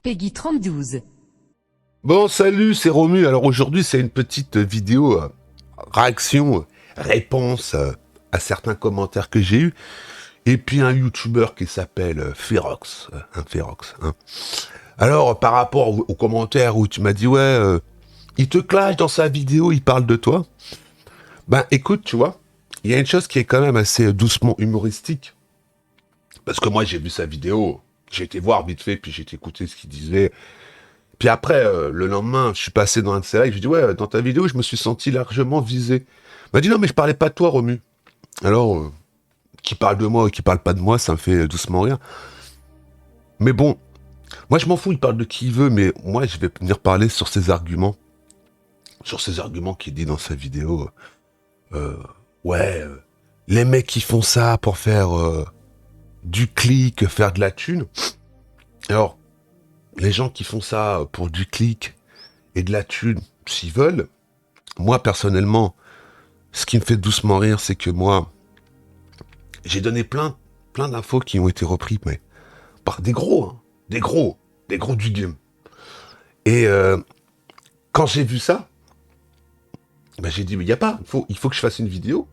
Peggy 32. Bon, salut, c'est Romu. Alors aujourd'hui, c'est une petite vidéo réaction, réponse à certains commentaires que j'ai eus. Et puis un YouTuber qui s'appelle Ferox. Ferox. Hein. Alors, par rapport aux commentaires où tu m'as dit, ouais, il te clash dans sa vidéo, il parle de toi. Ben écoute, tu vois, il y a une chose qui est quand même assez doucement humoristique. Parce que moi, j'ai vu sa vidéo, j'ai été voir vite fait, puis j'ai écouté ce qu'il disait. Puis après, le lendemain, je suis passé dans un de ses lives, je dis ouais, dans ta vidéo, je me suis senti largement visé. Il m'a dit non, mais je parlais pas de toi, Romu. Alors, qui parle de moi ou qui parle pas de moi, ça me fait doucement rire. Mais bon, moi je m'en fous, il parle de qui il veut, mais moi je vais venir parler sur ses arguments. Sur ses arguments qu'il dit dans sa vidéo. Euh, ouais, les mecs qui font ça pour faire du clic, faire de la thune. Alors, les gens qui font ça pour du clic et de la thune, s'ils veulent, moi personnellement, ce qui me fait doucement rire, c'est que moi, j'ai donné plein d'infos qui ont été reprises, mais par des gros, hein, des gros du game. Et quand j'ai vu ça, ben j'ai dit, mais il y a pas, il faut que je fasse une vidéo.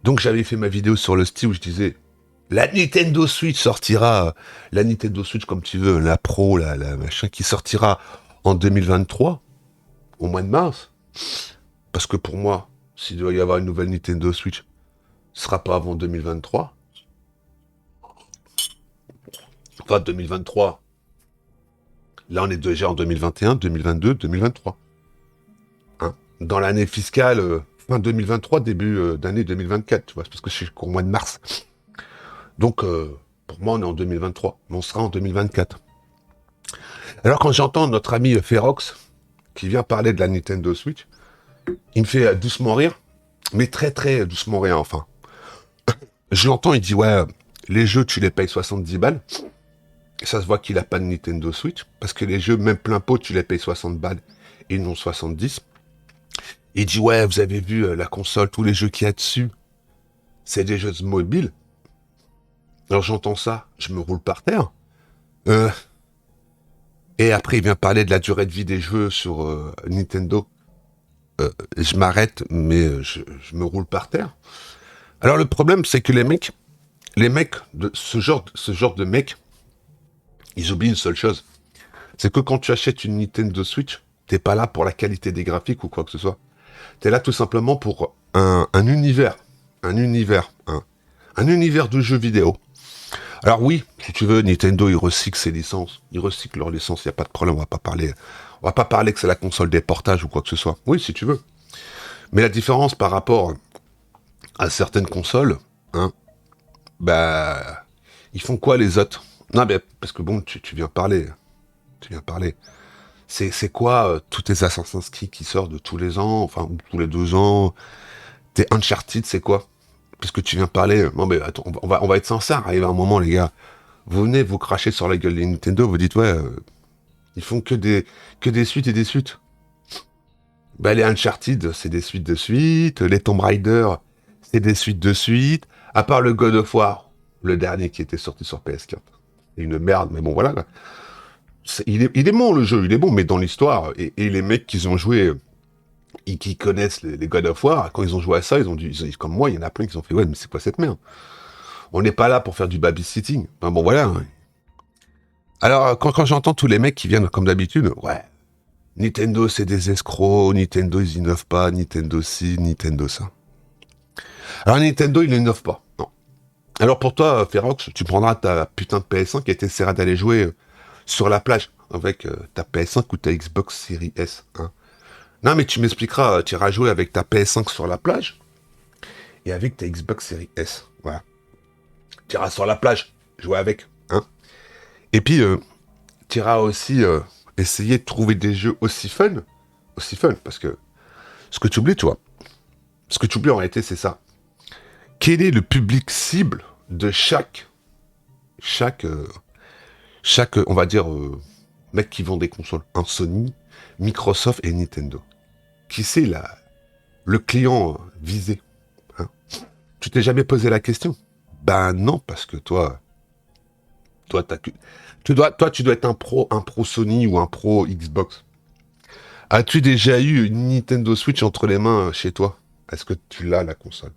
Donc j'avais fait ma vidéo sur le style où je disais, la Nintendo Switch sortira, la Nintendo Switch comme tu veux, la Pro, la machin, qui sortira en 2023, au mois de mars. Parce que pour moi, s'il doit y avoir une nouvelle Nintendo Switch, ce sera pas avant 2023. Enfin, 2023. Là, on est déjà en 2021, 2022, 2023. Hein, dans l'année fiscale, fin 2023, début d'année 2024, tu vois, parce que je suis qu'au mois de mars. Donc, pour moi, on est en 2023, mais on sera en 2024. Alors, quand j'entends notre ami Ferox, qui vient parler de la Nintendo Switch, il me fait doucement rire, mais très doucement rire, enfin. Je l'entends, il dit, ouais, les jeux, tu les payes 70 balles. Et ça se voit qu'il a pas de Nintendo Switch, parce que les jeux, même plein pot, tu les payes 60 balles, et non 70. Il dit, ouais, vous avez vu la console, tous les jeux qu'il y a dessus, c'est des jeux mobiles. Alors j'entends ça, je me roule par terre. Et après, il vient parler de la durée de vie des jeux sur Nintendo. Je m'arrête, mais je me roule par terre. Alors le problème, c'est que les mecs de ce genre de mecs, ils oublient une seule chose. C'est que quand tu achètes une Nintendo Switch, t'es pas là pour la qualité des graphiques ou quoi que ce soit. T'es là tout simplement pour un univers. Un univers de jeux vidéo. Alors oui, si tu veux, Nintendo, ils recyclent ses licences. Ils recyclent leurs licences, il n'y a pas de problème, on va pas parler que c'est la console des portages ou quoi que ce soit. Oui, si tu veux. Mais la différence par rapport à certaines consoles, hein, bah, ils font quoi les autres? Non, mais parce que bon, tu viens parler. Tu viens parler. C'est quoi tous tes Assassin's Creed qui sortent de tous les ans, enfin, ou tous les 2 ans? Tes Uncharted, c'est quoi? Puisque tu viens parler. Non, mais attends, on va être sincère. Arrive à un moment, les gars. Vous venez vous cracher sur la gueule des Nintendo, vous dites, ouais, ils font que des suites et des suites. Bah, les Uncharted, c'est des suites de suites. Les Tomb Raider, c'est des suites de suites. À part le God of War, le dernier qui était sorti sur PS4. C'est une merde, mais bon, voilà. Là. Il est bon, le jeu, il est bon, mais dans l'histoire, et les mecs qui ont joué, et qui connaissent les God of War, quand ils ont joué à ça, ils ont dit, comme moi, il y en a plein qui ont fait, ouais, mais c'est quoi cette merde? On n'est pas là pour faire du babysitting. Enfin, bon, voilà. Hein. Alors, quand j'entends tous les mecs qui viennent comme d'habitude, ouais, Nintendo c'est des escrocs, Nintendo ils innovent pas, Nintendo ci, Nintendo ça. Alors Nintendo il innove pas, non. Alors pour toi, Ferox, tu prendras ta putain de PS5 et t'essaieras d'aller jouer sur la plage avec ta PS5 ou ta Xbox Series S. Hein. Non mais tu m'expliqueras, tu iras jouer avec ta PS5 sur la plage et avec ta Xbox Series S. Voilà. Tu iras sur la plage, jouer avec. Hein. Et puis, tu iras aussi essayer de trouver des jeux aussi fun, parce que ce que tu oublies, tu vois, ce que tu oublies en réalité, c'est ça. Quel est le public cible de chaque, on va dire, mec qui vend des consoles, un Sony, Microsoft et Nintendo. Qui c'est le client visé, hein? Tu t'es jamais posé la question? Ben non, parce que toi, Toi, tu dois être un pro Sony ou un pro Xbox. As-tu déjà eu une Nintendo Switch entre les mains chez toi? Est-ce que tu l'as, la console?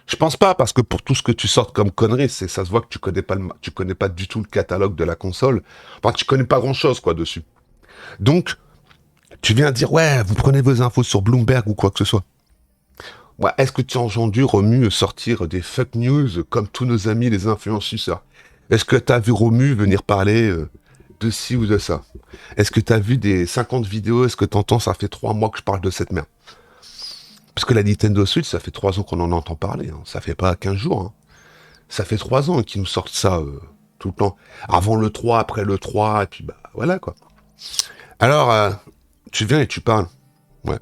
Je pense pas, parce que pour tout ce que tu sortes comme conneries, ça se voit que tu connais pas du tout le catalogue de la console. Enfin, tu connais pas grand-chose, quoi, dessus. Donc, tu viens dire, ouais, vous prenez vos infos sur Bloomberg ou quoi que ce soit. Ouais, est-ce que tu as entendu Romu sortir des fake news comme tous nos amis les influenceurs? Est-ce que tu as vu Romu venir parler de ci ou de ça? Est-ce que tu as vu des 50 vidéos? Est-ce que tu entends, ça fait 3 mois que je parle de cette merde? Parce que la Nintendo Switch, ça fait 3 ans qu'on en entend parler. Hein. Ça fait pas 15 jours. Hein. Ça fait 3 ans qu'ils nous sortent ça tout le temps. Avant le 3, après le 3, et puis bah voilà quoi. Alors, tu viens et tu parles. Ouais.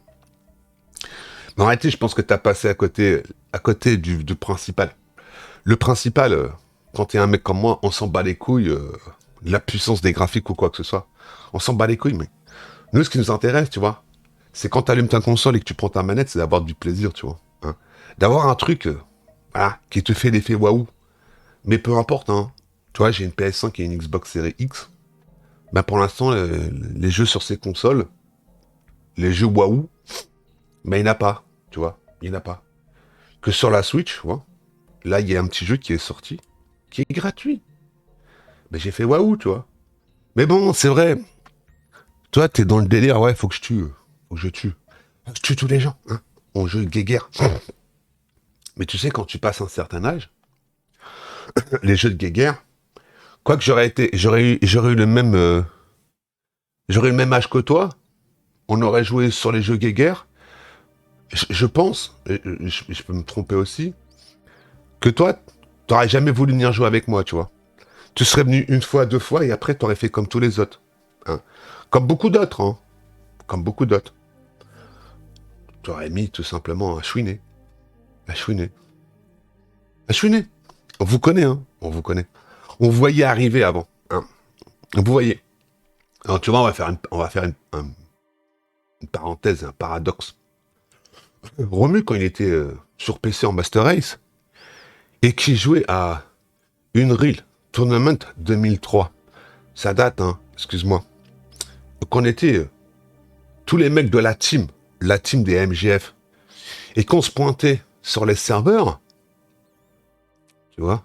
Mais en réalité, je pense que t'as passé à côté du principal. Le principal, quand t'es un mec comme moi, on s'en bat les couilles de la puissance des graphiques ou quoi que ce soit. On s'en bat les couilles, mais nous, ce qui nous intéresse, tu vois, c'est quand t'allumes ta console et que tu prends ta manette, c'est d'avoir du plaisir, tu vois. Hein. D'avoir un truc, voilà, qui te fait l'effet waouh. Mais peu importe, hein. Tu vois, j'ai une PS5 et une Xbox Series X. Ben pour l'instant, les jeux sur ces consoles, les jeux waouh, ben il n'y en a pas, tu vois. Il n'y en a pas. Que sur la Switch, tu vois. Là, il y a un petit jeu qui est sorti, qui est gratuit. Mais j'ai fait waouh, tu vois. Mais bon, c'est vrai. Toi, t'es dans le délire, ouais, faut que je tue. Faut que je tue. Je tue tous les gens, hein. On joue guéguerre. Mais tu sais, quand tu passes un certain âge, les jeux de guéguerre, quoique j'aurais eu le même, j'aurais eu le même âge que toi, on aurait joué sur les jeux guéguerre. Je pense, et je peux me tromper aussi, que toi, t'aurais jamais voulu venir jouer avec moi, tu vois. Tu serais venu une fois, 2 fois, et après, t'aurais fait comme tous les autres. Hein. Comme beaucoup d'autres, hein. Comme beaucoup d'autres. T'aurais mis tout simplement un chouinet. Un chouinet. Un chouinet. On vous connaît, hein. On vous connaît. On vous voyait arriver avant. Hein. Vous voyez. Alors, tu vois, on va faire une parenthèse, un paradoxe. Romu, quand il était sur PC en Master Race, et qui jouait à Unreal Tournament 2003, ça date, hein, excuse-moi, qu'on était tous les mecs de la team des MGF, et qu'on se pointait sur les serveurs, tu vois,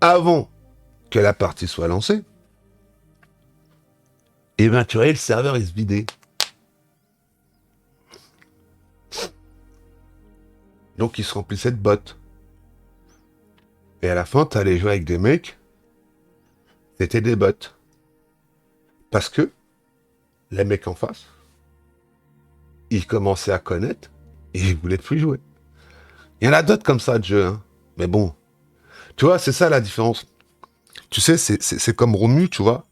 avant que la partie soit lancée, et ben tu voyais le serveur il se vidait. Donc il se remplissait de bots. Et à la fin, t'allais jouer avec des mecs, c'était des bots. Parce que les mecs en face, ils commençaient à connaître et ils voulaient plus jouer. Il y en a d'autres comme ça de jeux, hein. Mais bon, tu vois, c'est ça la différence. Tu sais, c'est comme Romu, tu vois.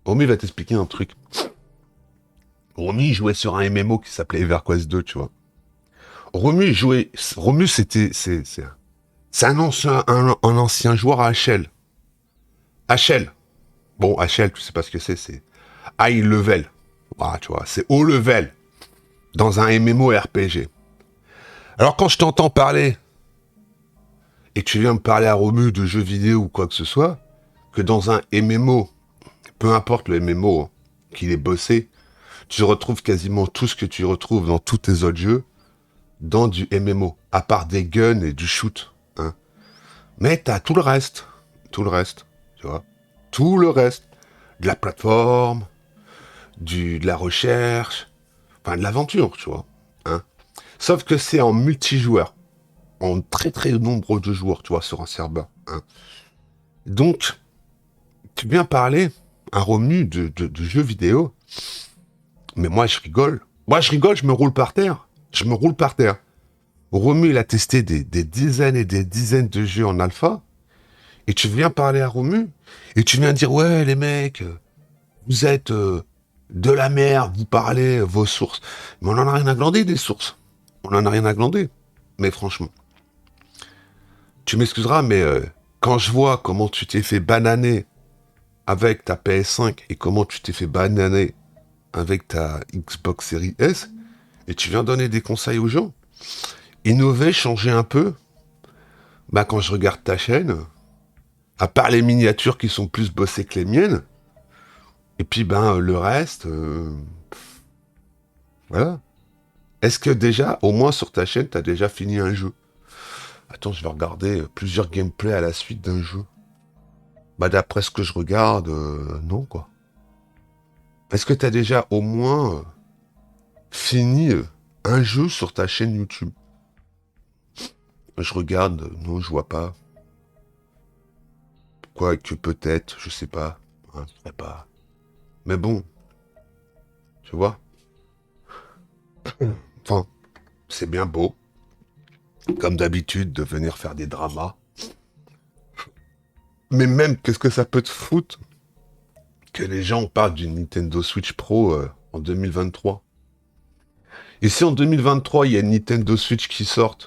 Romu va t'expliquer un truc. Romu jouait sur un MMO qui s'appelait EverQuest 2, tu vois. Romu jouait. Romu, c'est un ancien joueur à HL. HL. Bon, HL, tu sais pas ce que c'est high level. Voilà, tu vois, c'est haut level dans un MMO RPG. Alors quand je t'entends parler et que tu viens me parler à Romu de jeux vidéo ou quoi que ce soit, que dans un MMO, peu importe le MMO, hein, qu'il est bossé, tu retrouves quasiment tout ce que tu retrouves dans tous tes autres jeux dans du MMO, à part des guns et du shoot. Hein. Mais t'as tout le reste, tu vois, tout le reste, de la plateforme, de la recherche, enfin de l'aventure, tu vois. Hein. Sauf que c'est en multijoueur, en très très nombre de joueurs, tu vois, sur un serveur. Hein. Donc, tu viens parler à Romu de jeux vidéo, mais moi je rigole. Moi je rigole, je me roule par terre. Je me roule par terre. Romu, il a testé des dizaines et des dizaines de jeux en alpha, et tu viens parler à Romu, et tu viens dire, ouais les mecs, vous êtes de la merde, vous parlez vos sources. Mais on en a rien à glander des sources. On en a rien à glander. Mais franchement, tu m'excuseras, mais quand je vois comment tu t'es fait bananer avec ta PS5 et comment tu t'es fait bananer avec ta Xbox Series S, et tu viens donner des conseils aux gens, innover, changer un peu, Bah, quand je regarde ta chaîne, à part les miniatures qui sont plus bossées que les miennes, et puis ben le reste, voilà. Est-ce que déjà, au moins sur ta chaîne, t'as déjà fini un jeu? Attends, je vais regarder plusieurs gameplays à la suite d'un jeu. Bah d'après ce que je regarde, non quoi. Est-ce que t'as déjà au moins fini un jeu sur ta chaîne YouTube? Je regarde, non, je vois pas. Quoique peut-être, je sais pas. Hein, je sais pas. Mais bon, tu vois. Enfin, c'est bien beau, comme d'habitude, de venir faire des dramas. Mais même, qu'est-ce que ça peut te foutre que les gens parlent d'une Nintendo Switch Pro en 2023? Et si en 2023, il y a une Nintendo Switch qui sort,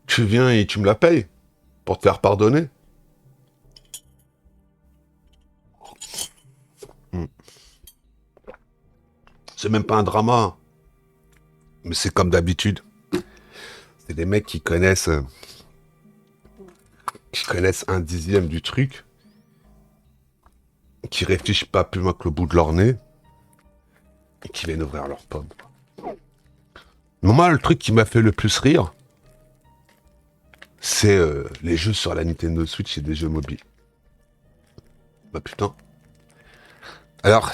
tu viens et tu me la payes pour te faire pardonner? Hmm. C'est même pas un drama, mais c'est comme d'habitude. C'est des mecs qui connaissent un dixième du truc, qui réfléchissent pas plus loin que le bout de leur nez, et qui viennent ouvrir leurs pommes. Moi, le truc qui m'a fait le plus rire, c'est les jeux sur la Nintendo Switch et des jeux mobiles. Bah putain. Alors,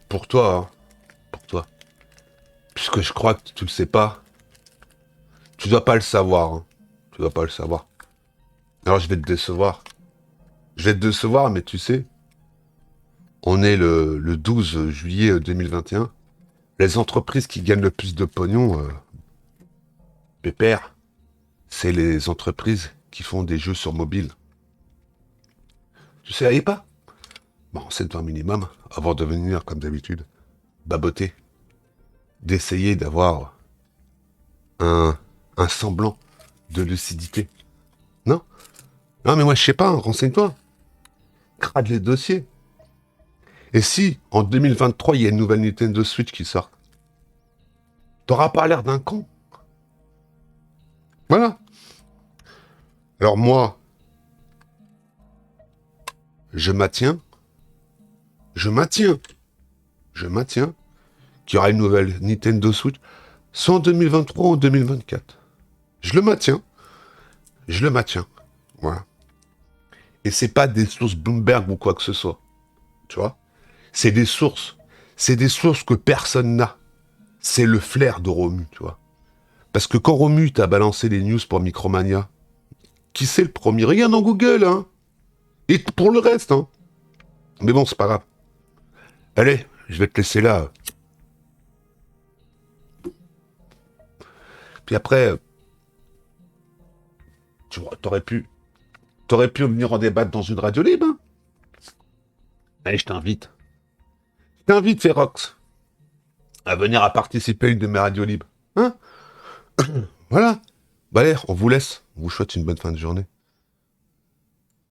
pour toi, hein, pour toi, puisque je crois que tu le sais pas, tu dois pas le savoir, hein. Tu dois pas le savoir. Alors je vais te décevoir. Je vais te décevoir, mais tu sais, on est le 12 juillet 2021. Les entreprises qui gagnent le plus de pognon, pépère, c'est les entreprises qui font des jeux sur mobile. Tu savais pas? Bon, c'est un minimum, avant de venir, comme d'habitude, baboter, d'essayer d'avoir un, un semblant de lucidité. Non? Non, mais moi, je sais pas, hein, renseigne-toi. Crade les dossiers. Et si, en 2023, il y a une nouvelle Nintendo Switch qui sort, t'auras pas l'air d'un con. Voilà. Alors moi, je maintiens, je maintiens, je maintiens qu'il y aura une nouvelle Nintendo Switch, soit en 2023 ou en 2024. Je le maintiens, je le maintiens. Voilà. Et c'est pas des sources Bloomberg ou quoi que ce soit. Tu vois? C'est des sources. C'est des sources que personne n'a. C'est le flair de Romu, tu vois. Parce que quand Romu t'a balancé les news pour Micromania, qui c'est le premier? Regarde dans Google, hein. Et pour le reste, hein. Mais bon, c'est pas grave. Allez, je vais te laisser là. Puis après, t'aurais pu venir en débattre dans une radio libre, hein. Allez, je t'invite. Je t'invite, Ferox, à venir à participer à une de mes radios libres. Hein? Voilà. Bah allez, on vous laisse. On vous souhaite une bonne fin de journée.